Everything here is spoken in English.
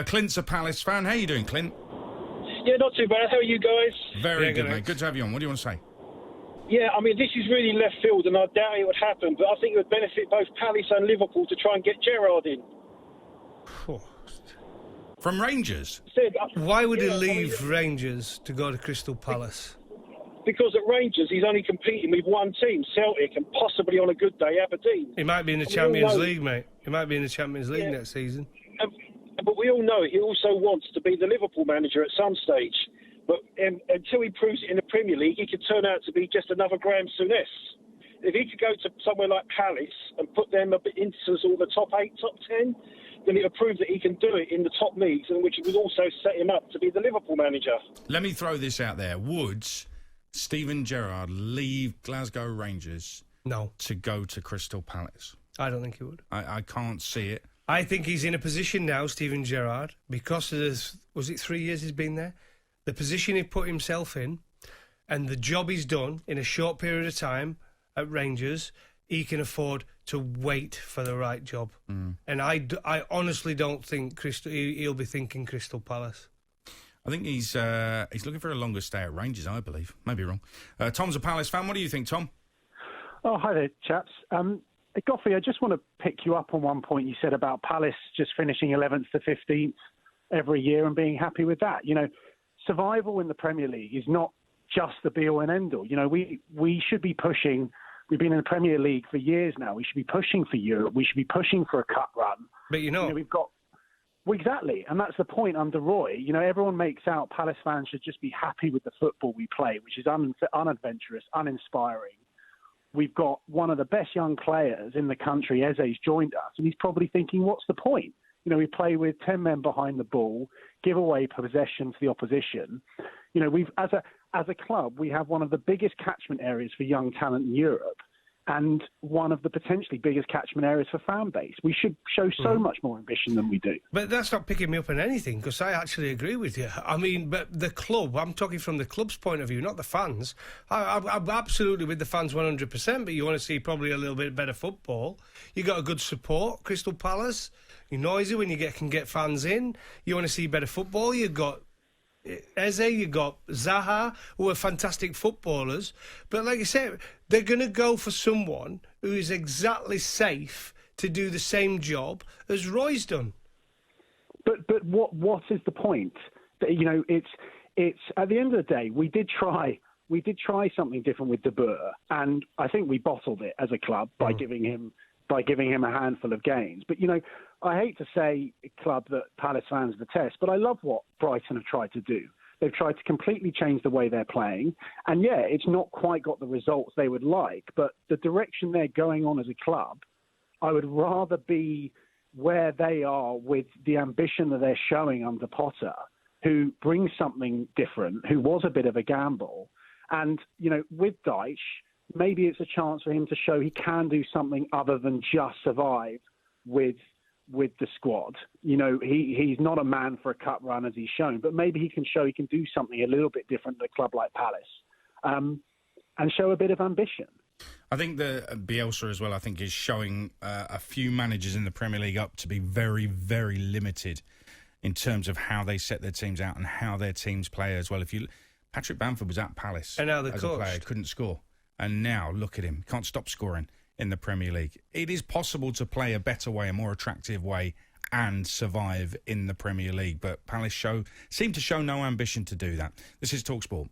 Clint's a Palace fan. How you doing, Clint? Yeah, not too bad. How are you guys? Very good, mate. Good to have you on. What do you want to say? Yeah, I mean, this is really left field, and I doubt it would happen, but I think it would benefit both Palace and Liverpool to try and get Gerrard in. From Rangers? Why would he leave Rangers to go to Crystal Palace? Because at Rangers, he's only competing with one team, Celtic, and possibly on a good day, Aberdeen. He might be in the Champions League, mate. He might be in the Champions League next season. But we all know he also wants to be the Liverpool manager at some stage. But until he proves it in the Premier League, he could turn out to be just another Graham Souness. If he could go to somewhere like Palace and put them a bit into sort of the top 8, top 10, then it would prove that he can do it in the top leagues, and which would also set him up to be the Liverpool manager. Let me throw this out there. Would Steven Gerrard leave Glasgow Rangers to go to Crystal Palace? I don't think he would. I can't see it. I think he's in a position now, Steven Gerrard, because of this, was it 3 years he's been there? The position he put himself in and the job he's done in a short period of time at Rangers, he can afford to wait for the right job. And I honestly don't think he'll be thinking Crystal Palace. I think he's looking for a longer stay at Rangers, I believe. Maybe wrong. Tom's a Palace fan. What do you think, Tom? Oh, hi there, chaps. Goffey, I just want to pick you up on one point you said about Palace just finishing 11th to 15th every year and being happy with that. You know, survival in the Premier League is not just the be-all and end-all. You know, we should be pushing. We've been in the Premier League for years now. We should be pushing for Europe. We should be pushing for a cup run. But you know we've got... Well, exactly, and that's the point under Roy. You know, everyone makes out Palace fans should just be happy with the football we play, which is unadventurous, uninspiring. We've got one of the best young players in the country. Eze's joined us, and he's probably thinking, what's the point? You know, we play with 10 men behind the ball, give away possession to the opposition. You know, as a club, we have one of the biggest catchment areas for young talent in Europe, and one of the potentially biggest catchment areas for fan base. We should show so much more ambition than we do. But that's not picking me up on anything, because I actually agree with you. I mean, but the club, I'm talking from the club's point of view, not the fans. I'm absolutely with the fans 100%, but you want to see probably a little bit better football. You got a good support, Crystal Palace. You're noisy when you can get fans in. You want to see better football. You've got Eze, you got Zaha, who are fantastic footballers. But like I said, they're going to go for someone who is exactly safe to do the same job as Roy's done. But what is the point? You know, it's at the end of the day, we did try something different with De Boer, and I think we bottled it as a club by giving him a handful of games. But you know, I hate to say a club that Palace fans detest, but I love what Brighton have tried to do. They've tried to completely change the way they're playing. And yeah, it's not quite got the results they would like, but the direction they're going on as a club, I would rather be where they are with the ambition that they're showing under Potter, who brings something different, who was a bit of a gamble. And, you know, with Dyche, maybe it's a chance for him to show he can do something other than just survive with the squad. You know, he's not a man for a cup run, as he's shown, but maybe he can show he can do something a little bit different at a club like Palace, and show a bit of ambition. I think the Bielsa as well, I think, is showing a few managers in the Premier League up to be very, very limited in terms of how they set their teams out and how their teams play as well. Patrick Bamford was at Palace and now as a player, couldn't score. And now, look at him. Can't stop scoring in the Premier League. It is possible to play a better way, a more attractive way, and survive in the Premier League. But Palace seem to show no ambition to do that. This is talkSPORT.